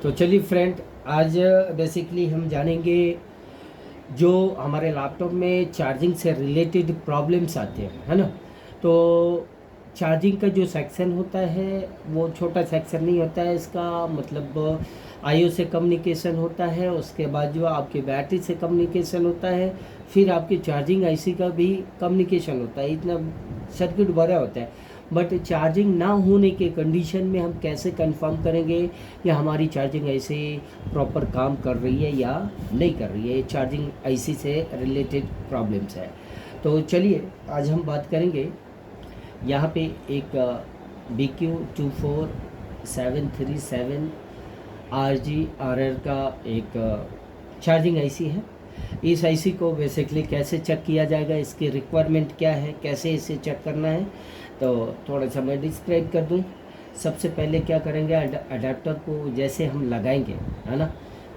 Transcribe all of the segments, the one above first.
तो चलिए फ्रेंड, आज बेसिकली हम जानेंगे जो हमारे लैपटॉप में चार्जिंग से रिलेटेड प्रॉब्लम्स आते हैं, है ना। तो चार्जिंग का जो सेक्शन होता है वो छोटा सेक्शन नहीं होता है। इसका मतलब आईओ से कम्युनिकेशन होता है, उसके बाद जो आपके बैटरी से कम्युनिकेशन होता है, फिर आपकी चार्जिंग आईसी का भी कम्युनिकेशन होता है। इतना सर्किट बड़ा होता है। बट चार्जिंग ना होने के कंडीशन में हम कैसे कंफर्म करेंगे या हमारी चार्जिंग ऐसे प्रॉपर काम कर रही है या नहीं कर रही है। ये चार्जिंग आईसी से रिलेटेड प्रॉब्लम्स है। तो चलिए आज हम बात करेंगे। यहाँ पे एक BQ24737 RG RR का एक चार्जिंग आईसी है। इस आईसी को बेसिकली कैसे चेक किया जाएगा, इसकी रिक्वायरमेंट क्या है, कैसे इसे चेक करना है, तो थोड़ा सा मैं डिस्क्राइब कर दूं। सबसे पहले क्या करेंगे, अडेप्टर को जैसे हम लगाएंगे, है ना।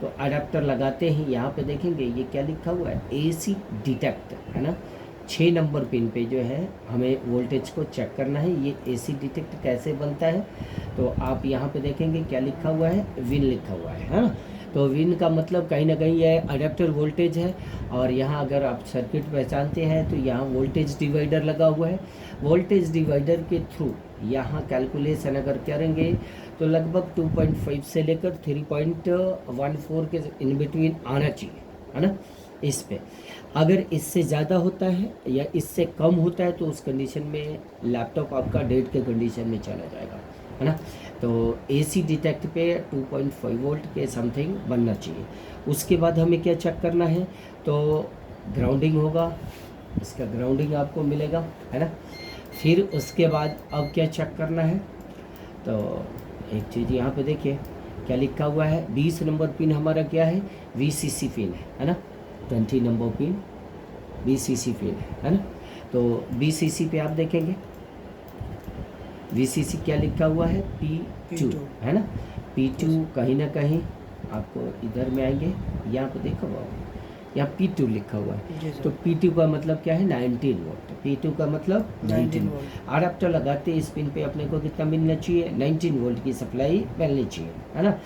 तो अडेप्टर लगाते ही यहाँ पे देखेंगे ये क्या लिखा हुआ है, AC डिटेक्ट, है ना। 6 नंबर पिन पे जो है हमें वोल्टेज को चेक करना है। ये AC डिटेक्ट कैसे बनता है, तो आप यहाँ पे देखेंगे क्या लिखा हुआ है, विन लिखा हुआ है ना। तो विन का मतलब कहीं ना कहीं ये अडेप्टर वोल्टेज है। और यहाँ अगर आप सर्किट पहचानते हैं तो यहाँ वोल्टेज डिवाइडर लगा हुआ है। वोल्टेज डिवाइडर के थ्रू यहाँ कैलकुलेशन अगर करेंगे तो लगभग 2.5 से लेकर 3.14 के इन बिटवीन आना चाहिए, है ना। इस पे अगर इससे ज़्यादा होता है या इससे कम होता है तो उस कंडीशन में लैपटॉप आपका डेड के कंडीशन में चला जाएगा, है ना। तो AC डिटेक्ट पे 2.5 वोल्ट के समथिंग बनना चाहिए। उसके बाद हमें क्या चेक करना है, तो ग्राउंडिंग होगा, इसका ग्राउंडिंग आपको मिलेगा, है ना। फिर उसके बाद अब क्या चेक करना है, तो एक चीज़ यहाँ पे देखिए क्या लिखा हुआ है। 20 नंबर पिन हमारा क्या है, VCC पिन है ना। 20 नंबर पिन VCC पिन है ना। तो VCC पे आप देखेंगे VCC क्या लिखा हुआ है, P2 है ना। P2 कहीं ना कहीं आपको इधर में आएंगे, यहाँ पे देखो यहाँ P2 लिखा हुआ है। तो P2 का मतलब क्या है, 19 वोल्ट। P2 का मतलब 19 वोल्ट। अडेप्टर लगाते इस पिन पे अपने को कितना मिलना चाहिए, 19 वोल्ट की सप्लाई मिलनी चाहिए, है ना।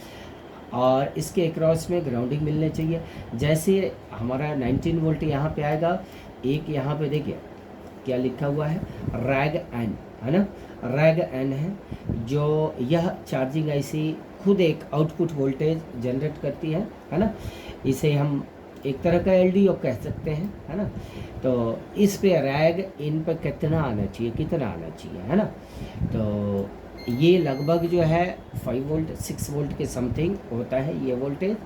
और इसके अक्रॉस में ग्राउंडिंग मिलनी चाहिए। जैसे हमारा 19 वोल्ट यहाँ पे आएगा, एक यहाँ पे देखिए क्या लिखा हुआ है, रैग एन, है ना। रैग एन है जो यह चार्जिंग आईसी खुद एक आउटपुट वोल्टेज जनरेट करती है ना। इसे हम एक तरह का LDO कह सकते हैं, है ना। तो इस पे रैग इन पर कितना आना चाहिए, कितना आना चाहिए, है ना। तो ये लगभग जो है 5 वोल्ट 6 वोल्ट के समथिंग होता है ये वोल्टेज।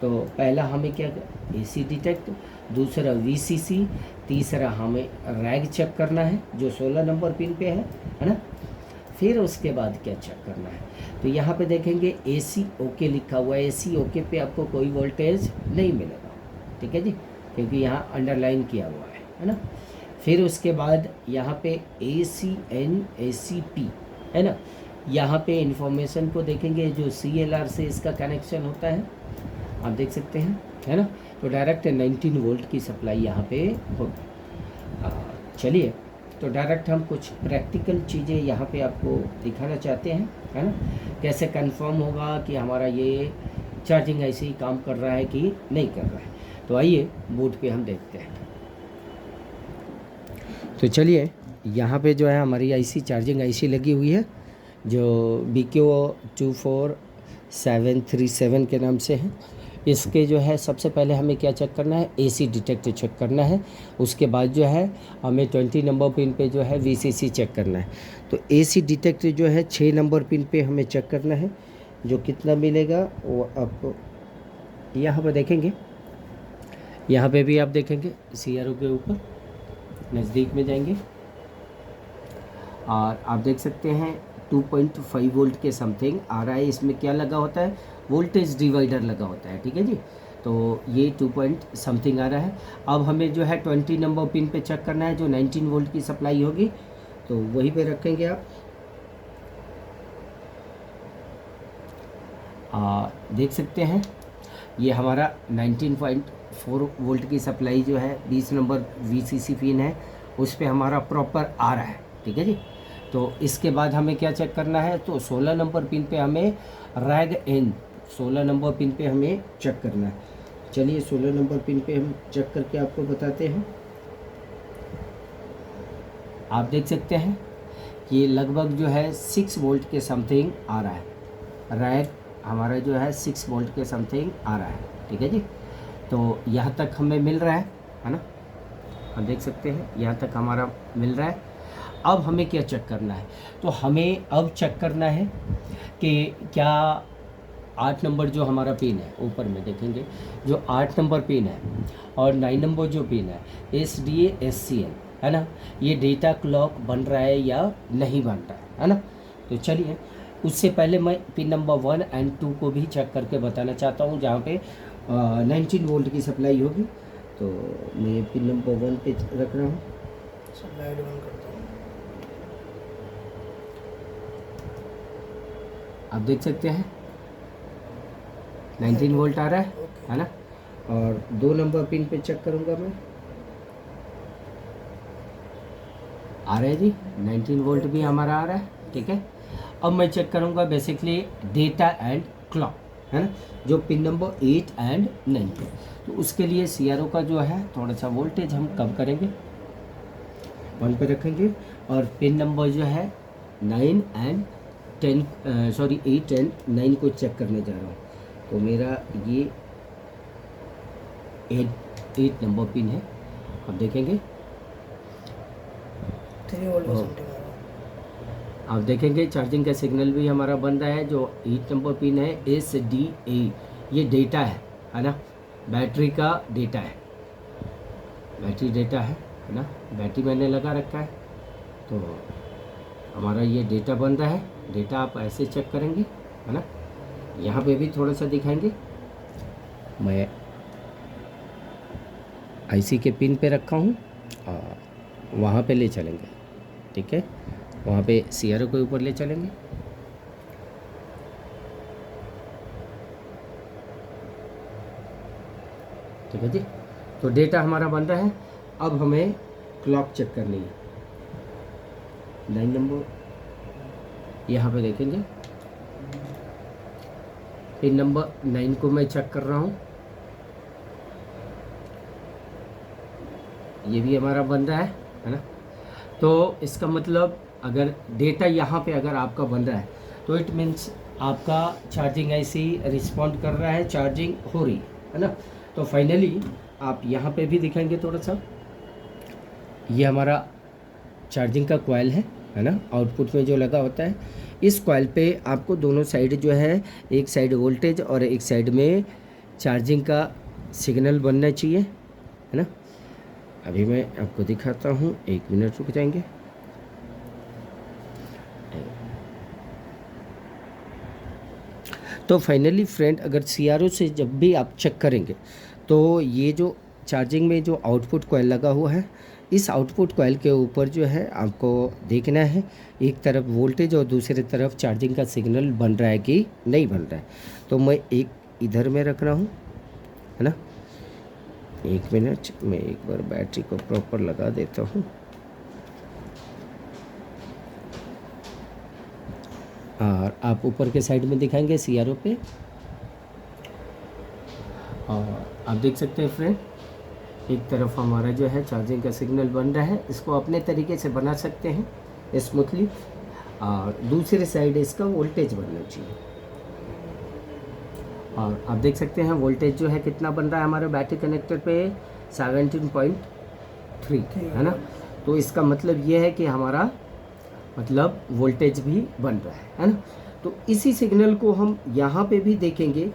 तो पहला हमें क्या, AC डिटेक्ट, दूसरा VCC, तीसरा हमें रैग चेक करना है जो 16 नंबर पिन पे है ना। फिर उसके बाद क्या चेक करना है, तो यहाँ पे देखेंगे AC ओके लिखा हुआ है। AC ओके पे आपको कोई वोल्टेज नहीं मिलेगा, ठीक है जी, क्योंकि यहाँ अंडरलाइन किया हुआ है ना। फिर उसके बाद यहाँ पे ACN ACP है ना। यहाँ पे इंफॉर्मेशन को देखेंगे जो CLR से इसका कनेक्शन होता है, आप देख सकते हैं, है ना। तो डायरेक्ट 19 वोल्ट की सप्लाई यहाँ पे होगी। चलिए, तो डायरेक्ट हम कुछ प्रैक्टिकल चीज़ें यहाँ पे आपको दिखाना चाहते हैं, है ना। कैसे कंफर्म होगा कि हमारा ये चार्जिंग ऐसे ही काम कर रहा है कि नहीं कर रहा है। तो आइए बोर्ड पे हम देखते हैं। तो चलिए, यहाँ पे जो है हमारी आईसी चार्जिंग आईसी लगी हुई है जो BQ24737 के नाम से है। इसके जो है सबसे पहले हमें क्या चेक करना है, AC डिटेक्ट चेक करना है। उसके बाद जो है हमें 20 नंबर पिन पे जो है VCC चेक करना है। तो AC डिटेक्ट जो है 6 नंबर पिन पे हमें चेक करना है, जो कितना मिलेगा वो आपको यहाँ पर देखेंगे। यहाँ पे भी आप देखेंगे CRO के ऊपर नज़दीक में जाएंगे और आप देख सकते हैं 2.5 वोल्ट के समथिंग आ रहा है। इसमें क्या लगा होता है, वोल्टेज डिवाइडर लगा होता है, ठीक है जी। तो ये 2 पॉइंट समथिंग आ रहा है। अब हमें जो है 20 नंबर पिन पे चेक करना है जो 19 वोल्ट की सप्लाई होगी, तो वहीं पे रखेंगे आप। देख सकते हैं ये हमारा 19.4 वोल्ट की सप्लाई जो है 20 नंबर VCC पिन है उस पर हमारा प्रॉपर आ रहा है, ठीक है जी। तो इसके बाद हमें क्या चेक करना है, तो 16 नंबर पिन पे हमें रैग एन 16 नंबर पिन पे हमें चेक करना है। चलिए 16 नंबर पिन पे हम चेक करके आपको बताते हैं। आप देख सकते हैं कि लगभग जो है 6 वोल्ट के समथिंग आ रहा है। रैक हमारा जो है 6 वोल्ट के समथिंग आ रहा है, ठीक है जी। तो यहाँ तक हमें मिल रहा है ना, आप देख सकते हैं यहाँ तक हमारा मिल रहा है। अब हमें क्या चेक करना है, तो हमें अब चेक करना है कि क्या 8 नंबर जो हमारा पिन है, ऊपर में देखेंगे जो 8 नंबर पिन है और 9 नंबर जो पिन है SDA/SCN है ना, ये डेटा क्लॉक बन रहा है या नहीं बन रहा है ना। तो चलिए उससे पहले मैं पिन नंबर 1 एंड 2 को भी चेक करके बताना चाहता हूँ, जहाँ पे 19 वोल्ट की सप्लाई होगी। तो मैं पिन नंबर 1 पे रख रहा हूँ, लाइट बंद करता हूँ। आप देख सकते हैं 19 वोल्ट आ रहा है ना। और 2 नंबर पिन पे चेक करूँगा मैं, आ रहा है जी 19 वोल्ट भी हमारा आ रहा है, ठीक है। अब मैं चेक करूँगा बेसिकली डेटा एंड क्लॉक, है ना, जो पिन नंबर 8 एंड 9 पे। तो उसके लिए CRO का जो है थोड़ा सा वोल्टेज हम कम करेंगे, 1 पे रखेंगे। और पिन नंबर जो है 9 एंड 10 सॉरी 8 एंड 9 को चेक करने जा रहा हूँ। तो मेरा ये 8 नंबर पिन है, आप देखेंगे 3 वोल्ट और आप देखेंगे चार्जिंग का सिग्नल भी हमारा बन रहा है। जो 8 नंबर पिन है SDA, ये डेटा है ना, बैटरी का डेटा है, बैटरी डेटा है ना, बैटरी मैंने लगा रखा है। तो हमारा ये डेटा बन रहा है, डेटा आप ऐसे चेक करेंगे है ना। यहाँ पे भी थोड़ा सा दिखाएंगे, मैं IC के पिन पे रखा हूँ, वहाँ पे ले चलेंगे, ठीक है, वहाँ पे CRO के ऊपर ले चलेंगे। ठीक है जी, तो डेटा हमारा बन रहा है। अब हमें क्लॉक चेक करनी है। 9 नंबर यहाँ पे देखेंगे, पिन नंबर 9 को मैं चेक कर रहा हूँ, ये भी हमारा बन रहा है ना। तो इसका मतलब अगर डेटा यहाँ पे अगर आपका बन रहा है तो इट मीन्स आपका चार्जिंग ऐसे ही रिस्पॉन्ड कर रहा है, चार्जिंग हो रही है ना। तो फाइनली आप यहाँ पे भी दिखाएंगे थोड़ा सा, ये हमारा चार्जिंग का कॉइल है ना, आउटपुट में जो लगा होता है। इस कॉइल पे आपको दोनों साइड जो है, एक साइड वोल्टेज और एक साइड में चार्जिंग का सिग्नल बनना चाहिए, है ना। अभी मैं आपको दिखाता हूँ, 1 मिनट रुक जाएंगे। तो फाइनली फ्रेंड, अगर CRO से जब भी आप चेक करेंगे तो ये जो चार्जिंग में जो आउटपुट कॉइल लगा हुआ है, इस आउटपुट कॉइल के ऊपर जो है आपको देखना है, एक तरफ वोल्टेज और दूसरी तरफ चार्जिंग का सिग्नल बन रहा है कि नहीं बन रहा है। तो मैं एक इधर में रख रहा हूँ, है ना। 1 मिनट, मैं एक बार बैटरी को प्रॉपर लगा देता हूँ। और आप ऊपर के साइड में दिखाएंगे CRO पे, और आप देख सकते हैं फ्रेंड, एक तरफ हमारा जो है चार्जिंग का सिग्नल बन रहा है, इसको अपने तरीके से बना सकते हैं स्मूथली, और दूसरे साइड इसका वोल्टेज बनना चाहिए। और आप देख सकते हैं वोल्टेज जो है कितना बन रहा है हमारे बैटरी कनेक्टर पे, 17.3 है ना। तो इसका मतलब ये है कि हमारा मतलब वोल्टेज भी बन रहा है ना। तो इसी सिग्नल को हम यहाँ पे भी देखेंगे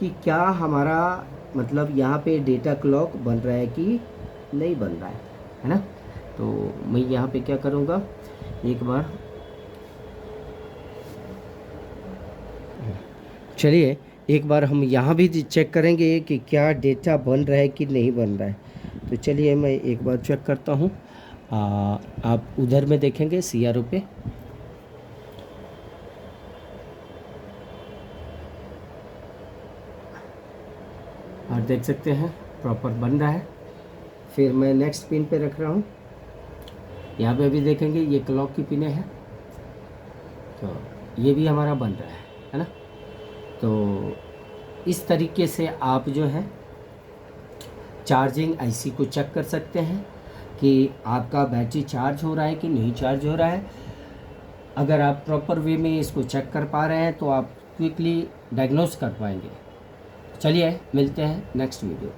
कि क्या हमारा मतलब यहाँ पे डेटा क्लॉक बन रहा है कि नहीं बन रहा है ना। तो मैं यहाँ पे क्या करूँगा, एक बार चलिए एक बार हम यहाँ भी चेक करेंगे कि क्या डेटा बन रहा है कि नहीं बन रहा है। तो चलिए मैं एक बार चेक करता हूँ। आप उधर में देखेंगे CRO पे, और देख सकते हैं प्रॉपर बन रहा है। फिर मैं नेक्स्ट पिन पे रख रहा हूँ, यहाँ पे भी देखेंगे ये क्लॉक की पिने हैं, तो ये भी हमारा बन रहा है ना। तो इस तरीके से आप जो है चार्जिंग आईसी को चेक कर सकते हैं कि आपका बैटरी चार्ज हो रहा है कि नहीं चार्ज हो रहा है। अगर आप प्रॉपर वे में इसको चेक कर पा रहे हैं तो आप क्विकली डायग्नोस कर पाएंगे। चलिए मिलते हैं नेक्स्ट वीडियो।